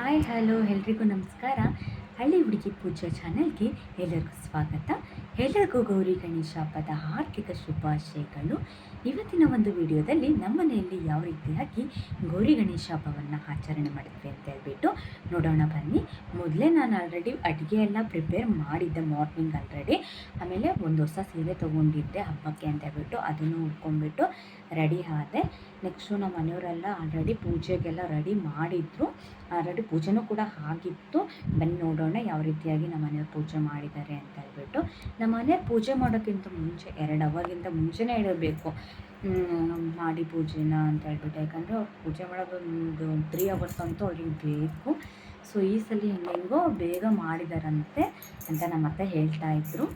Hi hello ಎಲ್ರಿಗೂ ನಮಸ್ಕಾರ. ಹಳ್ಳಿ ಹುಡುಗಿ ಪೂಜಾ ಚಾನೆಲ್ಗೆ ಎಲ್ಲರಿಗೂ ಸ್ವಾಗತ. ಎಲ್ಲರಿಗೂ ಗೌರಿ ಗಣೇಶ ಹಬ್ಬದ ಆರ್ಥಿಕ ಶುಭಾಶಯಗಳು. ಇವತ್ತಿನ ಒಂದು ವಿಡಿಯೋದಲ್ಲಿ ನಮ್ಮ ಮನೆಯಲ್ಲಿ ಯಾವ ರೀತಿಯಾಗಿ ಗೌರಿ ಗಣೇಶ ಹಬ್ಬವನ್ನು ಆಚರಣೆ ಮಾಡಿದ್ವಿ ಅಂತ ಹೇಳ್ಬಿಟ್ಟು ನೋಡೋಣ ಬನ್ನಿ. ಮೊದಲೇ ನಾನು ಆಲ್ರೆಡಿ ಅಡುಗೆ ಎಲ್ಲ ಪ್ರಿಪೇರ್ ಮಾಡಿದ್ದೆ ಮಾರ್ನಿಂಗ್ ಆಲ್ರೆಡಿ. ಆಮೇಲೆ ಒಂದು ಹೊಸ ಸೀರೆ ತೊಗೊಂಡಿದ್ದೆ ಹಬ್ಬಕ್ಕೆ ಅಂತ ಹೇಳ್ಬಿಟ್ಟು ಅದನ್ನು ಉಟ್ಕೊಂಡ್ಬಿಟ್ಟು ರೆಡಿ ಆದೆ. ನೆಕ್ಸ್ಟು ನಮ್ಮ ಮನೆಯವರೆಲ್ಲ ಆಲ್ರೆಡಿ ಪೂಜೆಗೆಲ್ಲ ರೆಡಿ ಮಾಡಿದ್ರು. ಆಲ್ರೆಡಿ ಪೂಜೆನೂ ಕೂಡ ಆಗಿತ್ತು. ಬನ್ನಿ ನೋಡೋಣ ಯಾವ ರೀತಿಯಾಗಿ ನಮ್ಮ ಮನೆಯವ್ರು ಪೂಜೆ ಮಾಡಿದ್ದಾರೆ ಅಂತ ಹೇಳ್ಬಿಟ್ಟು. ನಮ್ಮ ಮನೆಯವ್ರು ಪೂಜೆ ಮಾಡೋಕ್ಕಿಂತ ಮುಂಚೆ 2 ಅವರ್ಗಿಂತ ಮುಂಚೆನೇ ಇಡಬೇಕು ಮಾಡಿ ಪೂಜೆನ ಅಂತ ಹೇಳ್ಬಿಟ್ಟು. ಯಾಕಂದರೆ ಅವ್ರು ಪೂಜೆ ಮಾಡೋದೊಂದು 3 ಅವರ್ಸ್ ಅಂತೂ ಅವ್ರಿಗೆ ಬೇಕು. ಸೊ ಈ ಸಲ ಹೆಂಗೋ ಬೇಗ ಮಾಡಿದಾರಂತೆ ಅಂತ ನಮ್ಮ ಅತ್ತೆ ಹೇಳ್ತಾ ಇದ್ರು.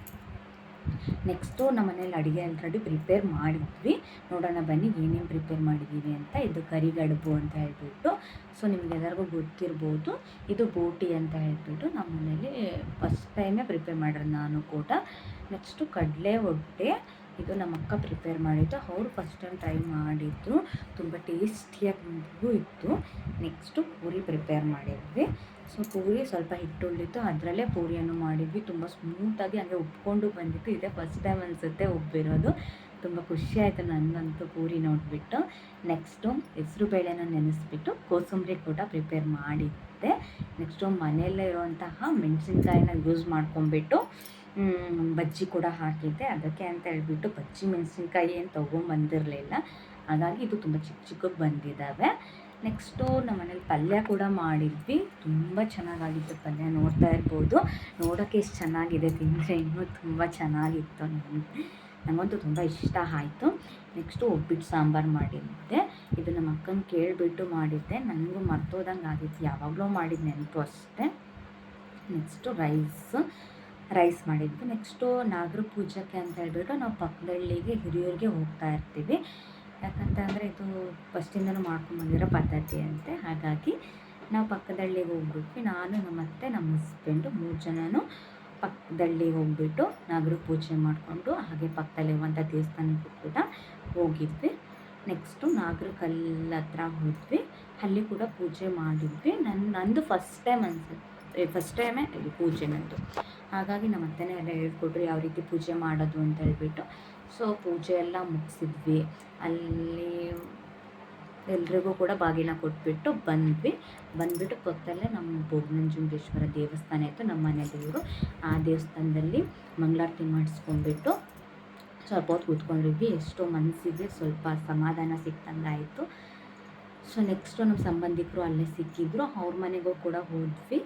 ನೆಕ್ಸ್ಟು ನಮ್ಮ ಮನೇಲಿ ಅಡುಗೆ ಆಲ್ರೆಡಿ ಪ್ರಿಪೇರ್ ಮಾಡಿದ್ವಿ. ನೋಡೋಣ ಬನ್ನಿ ಏನೇನು ಪ್ರಿಪೇರ್ ಮಾಡಿದ್ದೀವಿ ಅಂತ. ಇದು ಕರಿಗಡುಬು ಅಂತ ಹೇಳ್ಬಿಟ್ಟು, ಸೊ ನಿಮಗೆಲ್ಲರಿಗೂ ಗೊತ್ತಿರ್ಬೋದು, ಇದು ಬೋಟಿ ಅಂತ ಹೇಳ್ಬಿಟ್ಟು ನಮ್ಮ ಮನೇಲಿ ಫಸ್ಟ್ ಟೈಮೇ ಪ್ರಿಪೇರ್ ಮಾಡಿರೋದು ನಾನು ಕೂಡ. ನೆಕ್ಸ್ಟು ಕಡಲೆ ಹೊಟ್ಟೆ, ಇದು ನಮ್ಮ ಅಕ್ಕ ಪ್ರಿಪೇರ್ ಮಾಡಿದ್ದು. ಅವರು ಫಸ್ಟ್ ಟೈಮ್ ಟ್ರೈ ಮಾಡಿದ್ದು, ತುಂಬ ಟೇಸ್ಟಿಯಾಗೂ ಇತ್ತು. ನೆಕ್ಸ್ಟು ಪೂರಿ ಪ್ರಿಪೇರ್ ಮಾಡಿದ್ವಿ. ಸೊ ಪೂರಿ ಸ್ವಲ್ಪ ಹಿಟ್ಟು ಉಳಿತು, ಅದರಲ್ಲೇ ಪೂರಿಯನ್ನು ಮಾಡಿದ್ವಿ. ತುಂಬ ಸ್ಮೂತಾಗಿ ಹಾಗೆ ಉಪ್ಕೊಂಡು ಬಂದಿತ್ತು. ಇದೇ ಫಸ್ಟ್ ಟೈಮ್ ಅನಿಸುತ್ತೆ ಉಬ್ಬಿರೋದು. ತುಂಬ ಖುಷಿ ಆಯಿತು ನನಗಂತೂ ಪೂರಿ ನೋಡಿಬಿಟ್ಟು. ನೆಕ್ಸ್ಟು ಹೆಸರು ಬೇಳೆನ ನೆನೆಸ್ಬಿಟ್ಟು ಕೋಸಂಬರಿ ಕೂಡ ಪ್ರಿಪೇರ್ ಮಾಡಿದ್ದೆ. ನೆಕ್ಸ್ಟು ಮನೆಯಲ್ಲೇ ಇರುವಂತಹ ಮೆಣಸಿನ್ಕಾಯಿನ ಯೂಸ್ ಮಾಡ್ಕೊಂಬಿಟ್ಟು ಬಜ್ಜಿ ಕೂಡ ಹಾಕಿದ್ದೆ. ಅದಕ್ಕೆ ಅಂತ ಹೇಳ್ಬಿಟ್ಟು ಬಜ್ಜಿ ಮೆಣಸಿನ್ಕಾಯಿ ಏನು ತೊಗೊಂಬಂದಿರಲಿಲ್ಲ, ಹಾಗಾಗಿ ಇದು ತುಂಬ ಚಿಕ್ಕ ಚಿಕ್ಕಗೆ ಬಂದಿದ್ದಾವೆ. ನೆಕ್ಸ್ಟು ನಮ್ಮ ಮನೇಲಿ ಪಲ್ಯ ಕೂಡ ಮಾಡಿದ್ವಿ. ತುಂಬ ಚೆನ್ನಾಗಾಗಿತ್ತು ಪಲ್ಯ, ನೋಡ್ತಾ ಇರ್ಬೋದು. ನೋಡೋಕ್ಕೆ ಎಷ್ಟು ಚೆನ್ನಾಗಿದೆ, ತಿಂದರೆ ಇನ್ನೂ ತುಂಬ ಚೆನ್ನಾಗಿತ್ತು. ನನಗಂತೂ ತುಂಬ ಇಷ್ಟ ಆಯಿತು. ನೆಕ್ಸ್ಟು ಒಬ್ಬಿಟ್ಟು ಸಾಂಬಾರು ಮಾಡಿದ್ದೆ. ಇದು ನಮ್ಮ ಅಕ್ಕನ ಕೇಳಿಬಿಟ್ಟು ಮಾಡಿದ್ದೆ, ನನಗೂ ಮರ್ತೋದಂಗೆ ಆಗಿತ್ತು, ಯಾವಾಗಲೂ ಮಾಡಿದ ನೆನಪು ಅಷ್ಟೇ. ನೆಕ್ಸ್ಟು ರೈಸ್ ಮಾಡಿದ್ವಿ. ನೆಕ್ಸ್ಟು ನಾಗರ ಪೂಜೆಗೆ ಅಂತ ಹೇಳ್ಬಿಟ್ಟು ನಾವು ಪಕ್ಕದಳ್ಳಿಗೆ ಹಿರಿಯರಿಗೆ ಹೋಗ್ತಾ ಇರ್ತೀವಿ. ಯಾಕಂತಂದರೆ ಇದು ಫಸ್ಟಿಂದನೂ ಮಾಡ್ಕೊಂಬಂದಿರೋ ಪದ್ಧತಿ ಅಂತೆ. ಹಾಗಾಗಿ ನಾವು ಪಕ್ಕದಳ್ಳಿಗೆ ಹೋಗ್ಬಿಟ್ವಿ. ನಾನು ನಮ್ಮ ಅತ್ತೆ, ನಮ್ಮ ಹಸ್ಬೆಂಡು 3 ಜನನೂ ಪಕ್ಕದಳ್ಳಿಗೆ ಹೋಗ್ಬಿಟ್ಟು ನಾಗರ ಪೂಜೆ ಮಾಡಿಕೊಂಡು ಹಾಗೆ ಪಕ್ಕದಲ್ಲಿರುವಂಥ ದೇವಸ್ಥಾನಕ್ಕೂ ಕೂಡ ಹೋಗಿದ್ವಿ. ನೆಕ್ಸ್ಟು ನಾಗರ ಕಲ್ಲು ಹತ್ರ ಹೋದ್ವಿ, ಅಲ್ಲಿ ಕೂಡ ಪೂಜೆ ಮಾಡಿದ್ವಿ. ನಂದು ಫಸ್ಟ್ ಟೈಮೇ ಇದು ಪೂಜೆ ನಂದು. ಹಾಗಾಗಿ ನಮ್ಮ ಅತ್ತೆನೇ ಎಲ್ಲ ಹೇಳ್ಕೊಟ್ರು ಯಾವ ರೀತಿ ಪೂಜೆ ಮಾಡೋದು ಅಂತ ಹೇಳ್ಬಿಟ್ಟು. ಸೊ ಪೂಜೆ ಎಲ್ಲ ಮುಗಿಸಿದ್ವಿ. ಅಲ್ಲಿ ಎಲ್ರಿಗೂ ಕೂಡ ಬಾಗಿನ ಕೊಟ್ಬಿಟ್ಟು ಬಂದುಬಿಟ್ಟು ಪಕ್ಕದಲ್ಲೇ ನಮ್ಮ ಭೋಗನಂಜುಂಡೇಶ್ವರ ದೇವಸ್ಥಾನ ಇತ್ತು, ನಮ್ಮ ಮನೆ ದೇವರು. ಆ ದೇವಸ್ಥಾನದಲ್ಲಿ ಮಂಗಳಾರತಿ ಮಾಡಿಸ್ಕೊಂಡ್ಬಿಟ್ಟು ಸ್ವಲ್ಪ ಹೊತ್ತು ಕೂತ್ಕೊಂಡಿದ್ವಿ. ಎಷ್ಟೋ ಮನಸ್ಸಿಗೆ ಸ್ವಲ್ಪ ಸಮಾಧಾನ ಸಿಕ್ತಂಗಾಯಿತು. ಸೊ ನೆಕ್ಸ್ಟು ನಮ್ಮ ಸಂಬಂಧಿಕರು ಅಲ್ಲೇ ಸಿಕ್ಕಿದ್ರು, ಅವ್ರ ಮನೆಗೂ ಕೂಡ ಹೋದ್ವಿ.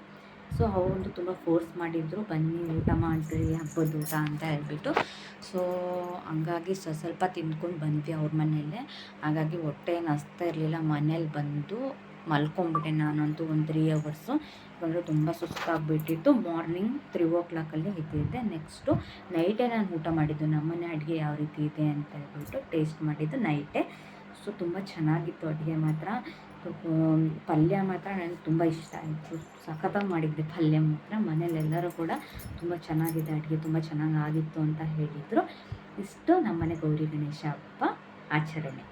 ಸೊ ಅವರಂತೂ ತುಂಬ ಫೋರ್ಸ್ ಮಾಡಿದರು, ಬನ್ನಿ ಊಟ ಮಾಡಿರಿ ಹಬ್ಬದ ಊಟ ಅಂತ ಹೇಳ್ಬಿಟ್ಟು. ಸೊ ಹಂಗಾಗಿ ಸ್ವಲ್ಪ ತಿಂದ್ಕೊಂಡು ಬಂದ್ವಿ ಅವ್ರ ಮನೆಯಲ್ಲೇ. ಹಾಗಾಗಿ ಹೊಟ್ಟೆ ಏನು ಹಸ್ತಾ ಇರಲಿಲ್ಲ. ಮನೇಲಿ ಬಂದು ಮಲ್ಕೊಂಡ್ಬಿಟ್ಟೆ ನಾನಂತೂ ಒಂದು 3 ಅವರ್ಸು. ಯಾಕಂದರೆ ತುಂಬ ಸುಸ್ತಾಗಿಬಿಟ್ಟಿತ್ತು. Morning 3 o'clock ಎದ್ದಿದ್ದೆ. ನೆಕ್ಸ್ಟು ನೈಟೇ ನಾನು ಊಟ ಮಾಡಿದ್ದು. ನಮ್ಮನೆ ಅಡುಗೆ ಯಾವ ರೀತಿ ಇದೆ ಅಂತ ಹೇಳ್ಬಿಟ್ಟು ಟೇಸ್ಟ್ ಮಾಡಿದ್ದು ನೈಟೇ. ಸೊ ತುಂಬ ಚೆನ್ನಾಗಿತ್ತು ಅಡುಗೆ ಮಾತ್ರ. ಪಲ್ಯ ಮಾತ್ರ ನನಗೆ ತುಂಬ ಇಷ್ಟ ಆಯಿತು, ಸಖತ್ತಾಗಿ ಮಾಡಿದ್ದೆ ಪಲ್ಯ ಮಾತ್ರ. ಮನೇಲೆಲ್ಲರೂ ಕೂಡ ತುಂಬ ಚೆನ್ನಾಗಿದೆ ಅಡುಗೆ, ತುಂಬ ಚೆನ್ನಾಗಿ ಆಗಿತ್ತು ಅಂತ ಹೇಳಿದರು. ಇಷ್ಟು ನಮ್ಮನೆ ಗೌರಿ ಗಣೇಶ ಹಬ್ಬ ಆಚರಣೆ.